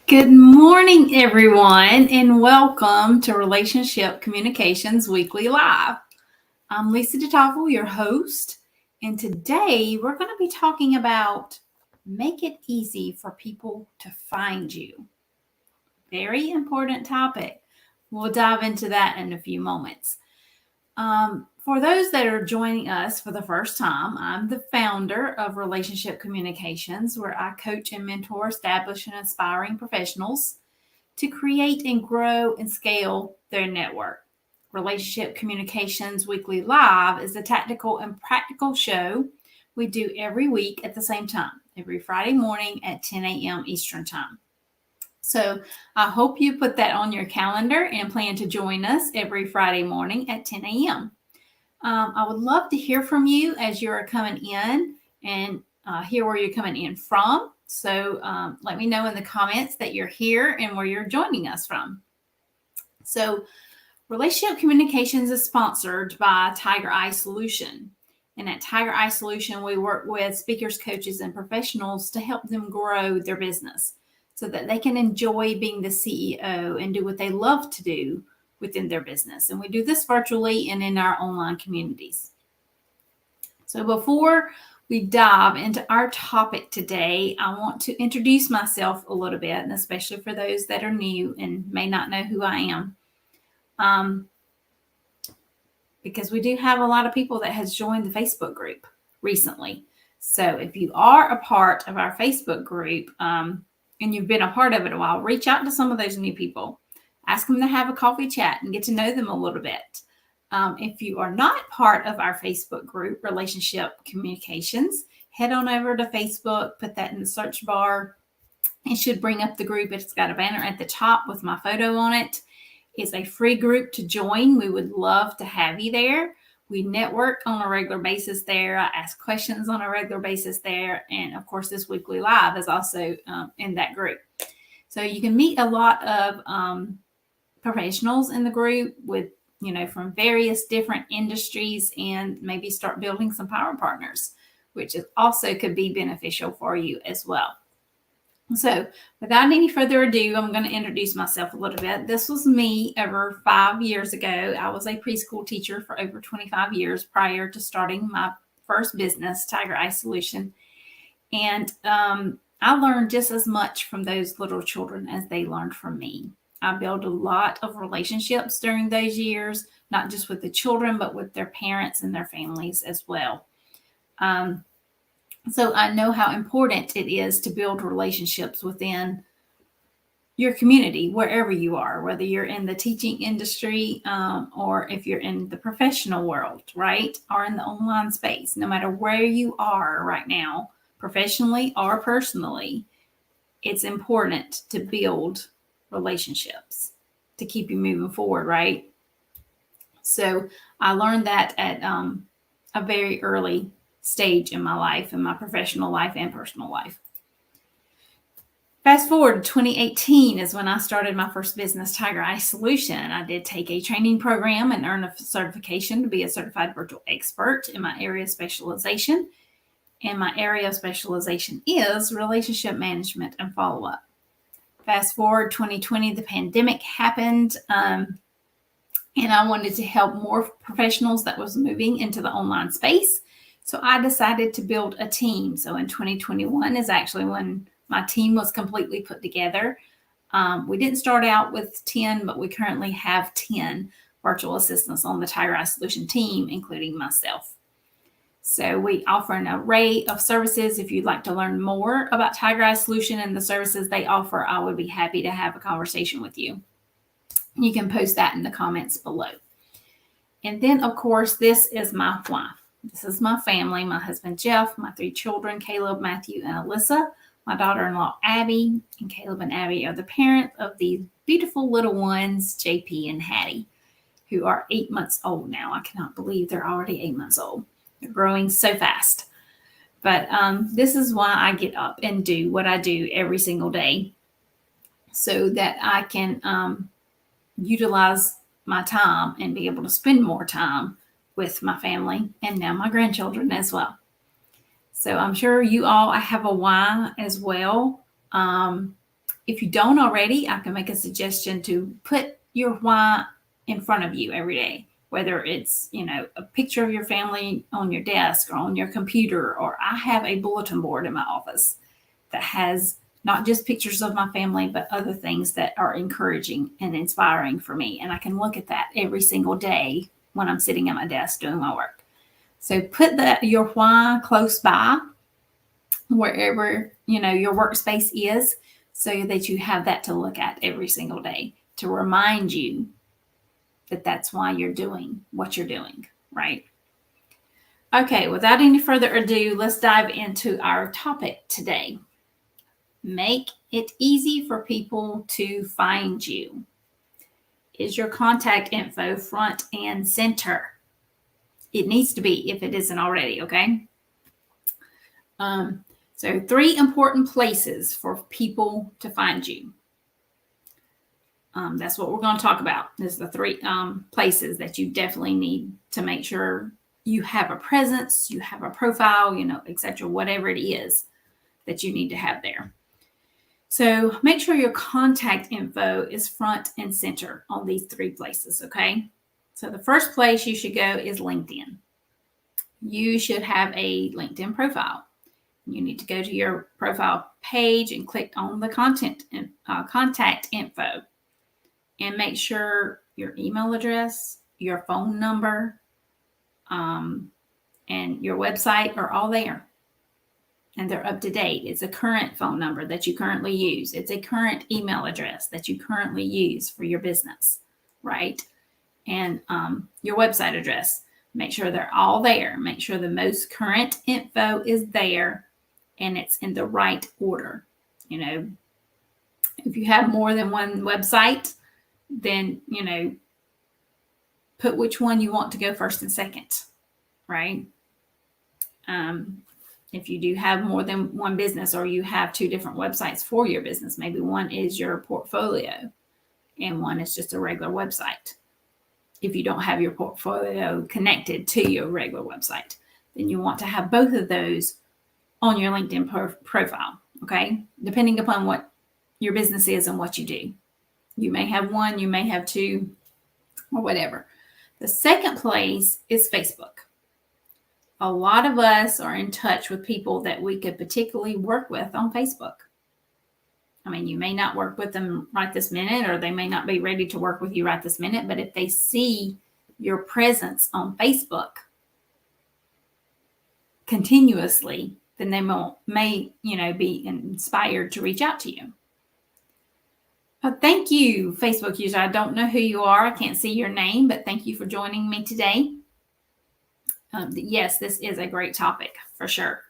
Good morning, everyone, and welcome to Relationship Communications Weekly Live. I'm Lisa DeToffel, your host, and today we're going to be talking about make it easy for people to find you. Very important topic. We'll dive into that in a few moments. For those that are joining us for the first time, I'm the founder of Relationship Communications, where I coach and mentor established and inspiring professionals to create and grow and scale their network. Relationship Communications Weekly Live is a tactical and practical show we do every week at the same time, every Friday morning at 10 a.m. Eastern Time. So I hope you put that on your calendar and plan to join us every Friday morning at 10 a.m. I would love to hear from you as you're coming in and hear where you're coming in from. So let me know in the comments that you're here and where you're joining us from. So, Relationship Communications is sponsored by Tiger Eye Solution. And at Tiger Eye Solution, we work with speakers, coaches, and professionals to help them grow their business so that they can enjoy being the CEO and do what they love to do within their business. And we do this virtually and in our online communities. So before we dive into our topic today, I want to introduce myself a little bit, and especially for those that are new and may not know who I am. Because we do have a lot of people that has joined the Facebook group recently. So if you are a part of our Facebook group and you've been a part of it a while, reach out to some of those new people. Ask them to have a coffee chat and get to know them a little bit. If you are not part of our Facebook group, Relationship Communications, head on over to Facebook, put that in the search bar. It should bring up the group. It's got a banner at the top with my photo on it. It's a free group to join. We would love to have you there. We network on a regular basis there. I ask questions on a regular basis there. And of course, this weekly live is also in that group. So you can meet a lot of professionals in the group with, from various different industries and maybe start building some power partners, which also could be beneficial for you as well. So without any further ado, I'm going to introduce myself a little bit. This was me over 5 years ago. I was a preschool teacher for over 25 years prior to starting my first business, Tiger Eye Solution. And I learned just as much from those little children as they learned from me. I built a lot of relationships during those years, not just with the children, but with their parents and their families as well. So I know how important it is to build relationships within your community, wherever you are, whether you're in the teaching industry or if you're in the professional world, right? Or in the online space, no matter where you are right now, professionally or personally, it's important to build relationships to keep you moving forward, right? So I learned that at a very early stage in my life, in my professional life and personal life. Fast forward to 2018 is when I started my first business, Tiger Eye Solution. I did take a training program and earn a certification to be a certified virtual expert in my area of specialization. And my area of specialization is relationship management and follow-up. Fast forward 2020, the pandemic happened, and I wanted to help more professionals that was moving into the online space. So I decided to build a team. So in 2021 is actually when my team was completely put together. We didn't start out with 10, but we currently have 10 virtual assistants on the Tiger Eye Solution team, including myself. So we offer an array of services. If you'd like to learn more about Tiger Eye Solution and the services they offer, I would be happy to have a conversation with you. You can post that in the comments below. And then, of course, this is my wife. This is my family, my husband, Jeff, my 3 children, Caleb, Matthew, and Alyssa, my daughter-in-law, Abby, and Caleb and Abby are the parents of these beautiful little ones, JP and Hattie, who are 8 months old now. I cannot believe they're already 8 months old. They're growing so fast. But this is why I get up and do what I do every single day so that I can utilize my time and be able to spend more time with my family and now my grandchildren as well. So I'm sure you all have a why as well. If you don't already, I can make a suggestion to put your why in front of you every day, whether it's, a picture of your family on your desk or on your computer, or I have a bulletin board in my office that has not just pictures of my family, but other things that are encouraging and inspiring for me. And I can look at that every single day when I'm sitting at my desk doing my work. So put your why close by wherever, your workspace is, so that you have that to look at every single day to remind you that that's why you're doing what you're doing, right? Okay, without any further ado, let's dive into our topic today. Make it easy for people to find you. Is your contact info front and center? It needs to be if it isn't already, okay? So 3 important places for people to find you. That's what we're going to talk about. Is the 3 places that you definitely need to make sure you have a presence, you have a profile, etc., whatever it is that you need to have there. So make sure your contact info is front and center on these 3 places, okay? So the first place you should go is LinkedIn. You should have a LinkedIn profile. You need to go to your profile page and click on the contact info, and make sure your email address, your phone number, and your website are all there. And they're up to date. It's a current phone number that you currently use. It's a current email address that you currently use for your business, right? And your website address. Make sure they're all there. Make sure the most current info is there and it's in the right order. If you have more than one website, then, put which one you want to go first and second, right? If you do have more than one business, or you have 2 different websites for your business, maybe one is your portfolio and one is just a regular website. If you don't have your portfolio connected to your regular website, then you want to have both of those on your LinkedIn profile, okay? Depending upon what your business is and what you do. You may have 1, you may have 2, or whatever. The second place is Facebook. A lot of us are in touch with people that we could particularly work with on Facebook. I mean, you may not work with them right this minute, or they may not be ready to work with you right this minute, but if they see your presence on Facebook continuously, then they may be inspired to reach out to you. Thank you, Facebook user. I don't know who you are. I can't see your name, but thank you for joining me today. Yes, this is a great topic for sure.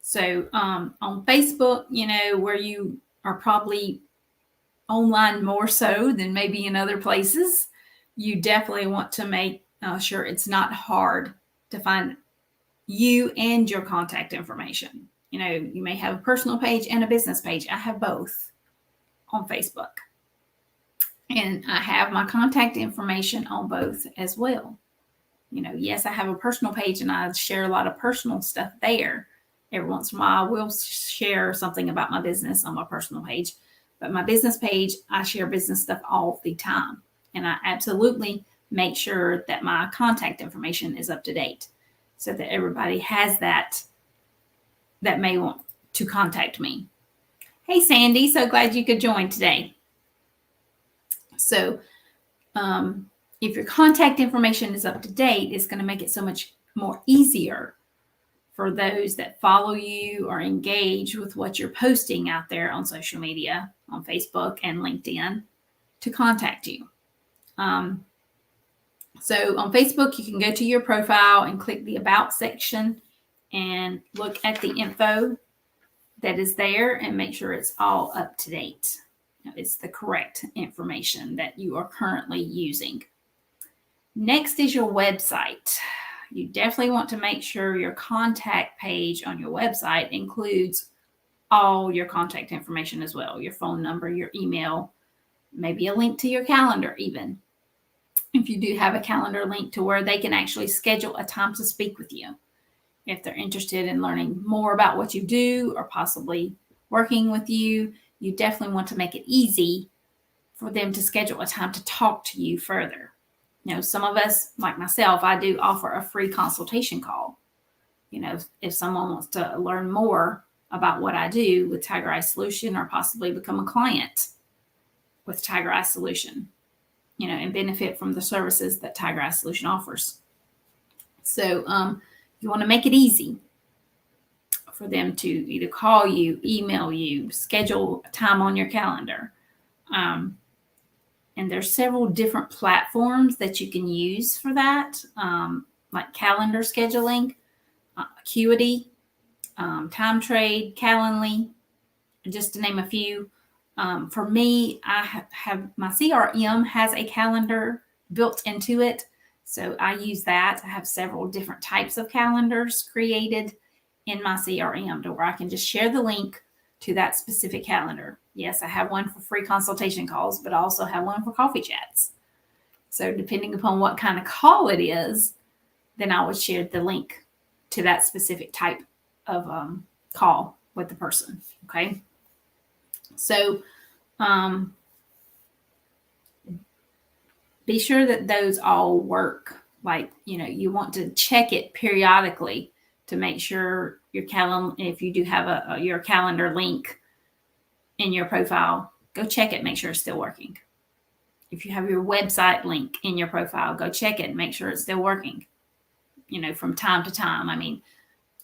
So on Facebook, where you are probably online more so than maybe in other places, you definitely want to make sure it's not hard to find you and your contact information. You may have a personal page and a business page. I have both on Facebook. And I have my contact information on both as well. Yes, I have a personal page and I share a lot of personal stuff there. Every once in a while, I will share something about my business on my personal page. But my business page, I share business stuff all the time. And I absolutely make sure that my contact information is up to date so that everybody has that may want to contact me. Hey, Sandy, so glad you could join today. So if your contact information is up to date, it's going to make it so much more easier for those that follow you or engage with what you're posting out there on social media, on Facebook and LinkedIn, to contact you. So on Facebook, you can go to your profile and click the About section and look at the info that is there and make sure it's all up to date. It's the correct information that you are currently using. Next is your website. You definitely want to make sure your contact page on your website includes all your contact information as well. Your phone number, your email, maybe a link to your calendar even. If you do have a calendar link to where they can actually schedule a time to speak with you. If they're interested in learning more about what you do or possibly working with you, you definitely want to make it easy for them to schedule a time to talk to you further. Some of us, like myself, I do offer a free consultation call. If someone wants to learn more about what I do with Tiger Eye Solution, or possibly become a client with Tiger Eye Solution, and benefit from the services that Tiger Eye Solution offers. So you want to make it easy for them to either call you, email you, schedule a time on your calendar. And there's several different platforms that you can use for that, like calendar scheduling, Acuity, TimeTrade, Calendly, just to name a few. For me, I have my CRM has a calendar built into it. So I use that. I have several different types of calendars created in my CRM to where I can just share the link to that specific calendar. Yes, I have one for free consultation calls, but I also have one for coffee chats. So depending upon what kind of call it is, then I would share the link to that specific type of call with the person. Okay. So be sure that those all work. Like, you want to check it periodically to make sure your calendar, if you do have your calendar link in your profile, go check it, make sure it's still working. If you have your website link in your profile, go check it and make sure it's still working, from time to time. I mean,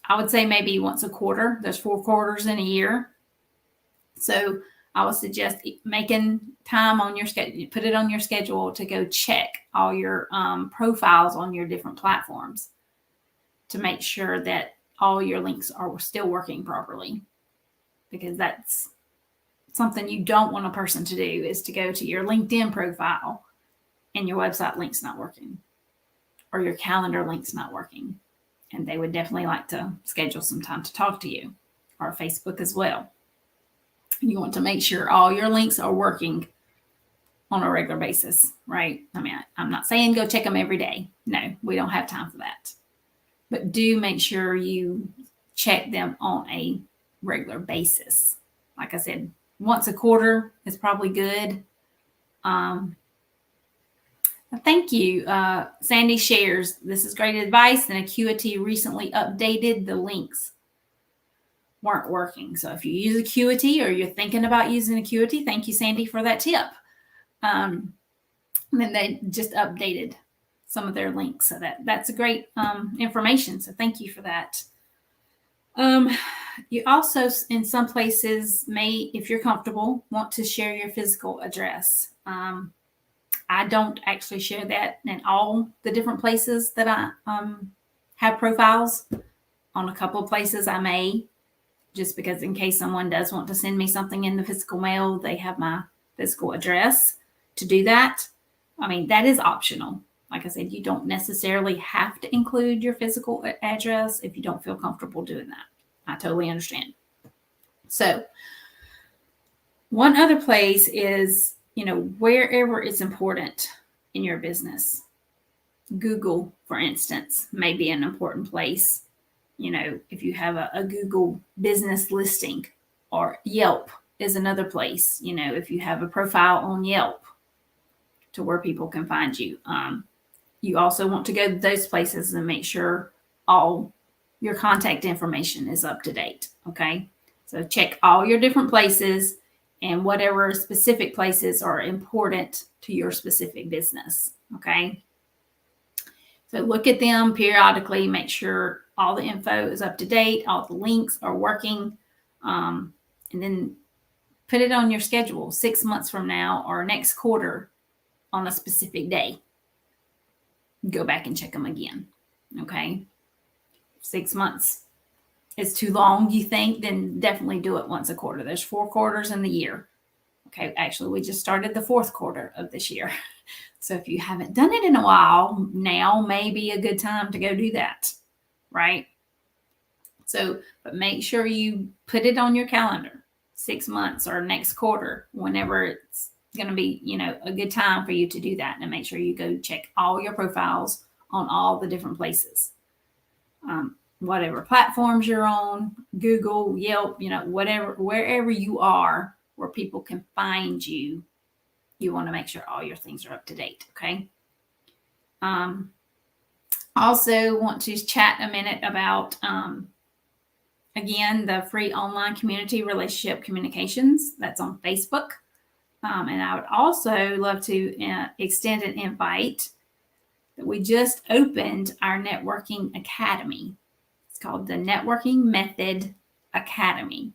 I would say maybe once a quarter. There's 4 quarters in a year. So I would suggest making time on your schedule, put it on your schedule to go check all your profiles on your different platforms to make sure that all your links are still working properly, because that's something you don't want a person to do, is to go to your LinkedIn profile and your website link's not working, or your calendar link's not working. And they would definitely like to schedule some time to talk to you, or Facebook as well. You want to make sure all your links are working on a regular basis, right? I mean, I'm not saying go check them every day. No, we don't have time for that. But do make sure you check them on a regular basis. Like I said, once a quarter is probably good. Thank you. Sandy shares, this is great advice, and Acuity recently updated the links weren't working. So if you use Acuity, or you're thinking about using Acuity, thank you, Sandy, for that tip. And then they just updated some of their links. So that's a great information. So thank you for that. You also, in some places, may, if you're comfortable, want to share your physical address. I don't actually share that in all the different places that I have profiles. On a couple of places I may, just because in case someone does want to send me something in the physical mail, they have my physical address to do that. I mean, that is optional. Like I said, you don't necessarily have to include your physical address if you don't feel comfortable doing that. I totally understand. So one other place is, wherever it's important in your business. Google, for instance, may be an important place. If you have a Google business listing, or Yelp is another place, if you have a profile on Yelp to where people can find you. You also want to go to those places and make sure all your contact information is up to date. Okay. So check all your different places and whatever specific places are important to your specific business. Okay. So look at them periodically, make sure all the info is up to date, all the links are working, and then put it on your schedule 6 months from now or next quarter on a specific day. Go back and check them again. Okay. 6 months is too long, you think, then definitely do it once a quarter. There's 4 quarters in the year. Okay. Actually, we just started the 4th quarter of this year. So if you haven't done it in a while, now may be a good time to go do that. Right. So, but make sure you put it on your calendar 6 months or next quarter, whenever it's going to be, a good time for you to do that, and make sure you go check all your profiles on all the different places. Whatever platforms you're on, Google, Yelp, whatever, wherever you are, where people can find you, you want to make sure all your things are up to date. Okay. Also want to chat a minute about, again, the free online community Relationship Communications that's on Facebook. And I would also love to extend an invite that we just opened our networking academy. It's called the Networking Method Academy.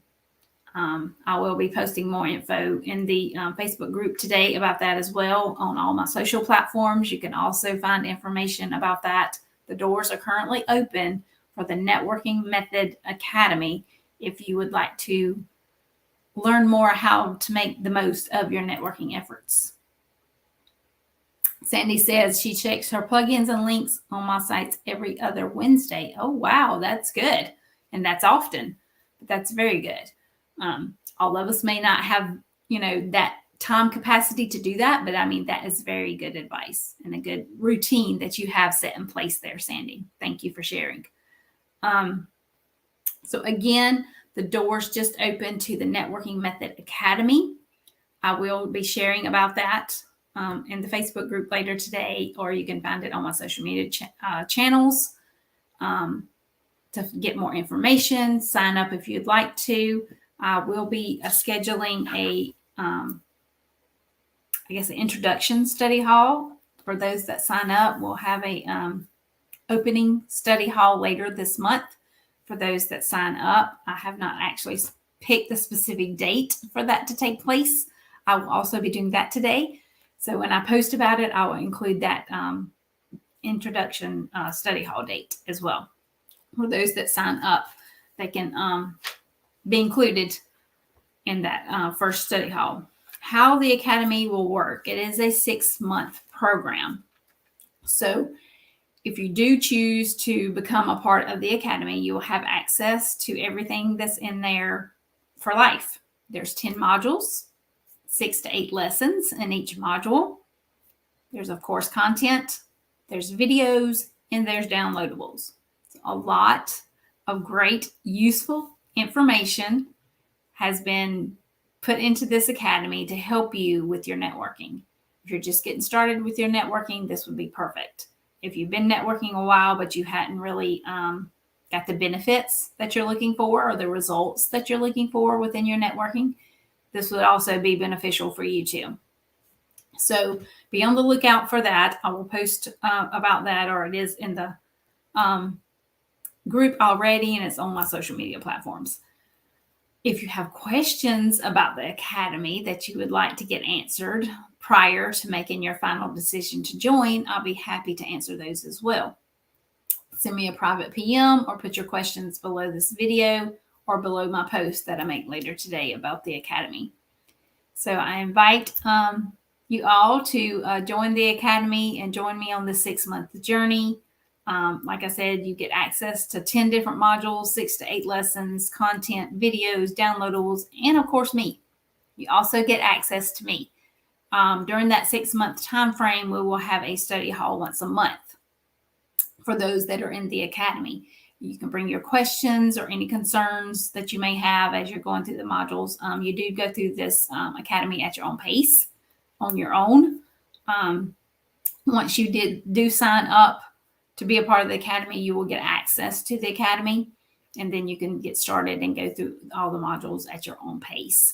I will be posting more info in the Facebook group today about that as well on all my social platforms. You can also find information about that. The doors are currently open for the Networking Method Academy if you would like to learn more how to make the most of your networking efforts. Sandy says she checks her plugins and links on my sites every other Wednesday. Oh, wow, that's good. And that's often, but that's very good. All of us may not have, that time capacity to do that, but I mean, that is very good advice and a good routine that you have set in place there, Sandy. Thank you for sharing. So again, the doors just opened to the Networking Method Academy. I will be sharing about that in the Facebook group later today, or you can find it on my social media channels to get more information. Sign up if you'd like to. I will be scheduling an introduction study hall for those that sign up. We'll have a opening study hall later this month for those that sign up. I have not actually picked the specific date for that to take place. I will also be doing that today. So when I post about it, I will include that introduction study hall date as well. For those that sign up, they can be included in that first study hall. How the Academy will work. It is a 6-month program. So if you do choose to become a part of the Academy, you will have access to everything that's in there for life. There's 10 modules, 6 to 8 lessons in each module. There's, of course, content. There's videos, and there's downloadables. So a lot of great, useful information has been put into this academy to help you with your networking. If you're just getting started with your networking, this would be perfect. If you've been networking a while, but you hadn't really got the benefits that you're looking for or the results that you're looking for within your networking, this would also be beneficial for you too. So be on the lookout for that. I will post about that, or it is in the group already, and it's on my social media platforms. If you have questions about the Academy that you would like to get answered prior to making your final decision to join, I'll be happy to answer those as well. Send me a private PM or put your questions below this video or below my post that I make later today about the Academy. So I invite you all to join the Academy and join me on this 6-month journey. Like I said, you get access to 10 different modules, 6 to 8 lessons, content, videos, downloadables, and of course me. You also get access to me. During that 6-month time frame, we will have a study hall once a month for those that are in the Academy. You can bring your questions or any concerns that you may have as you're going through the modules. You do go through this Academy at your own pace, on your own. Once you do sign up to be a part of the Academy, you will get access to the Academy, and then you can get started and go through all the modules at your own pace.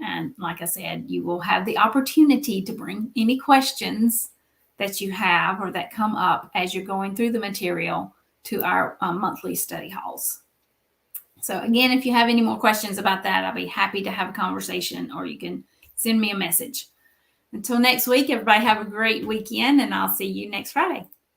And like I said, you will have the opportunity to bring any questions that you have or that come up as you're going through the material to our monthly study halls. So again, if you have any more questions about that, I'll be happy to have a conversation, or you can send me a message. Until next week, everybody have a great weekend, and I'll see you next Friday.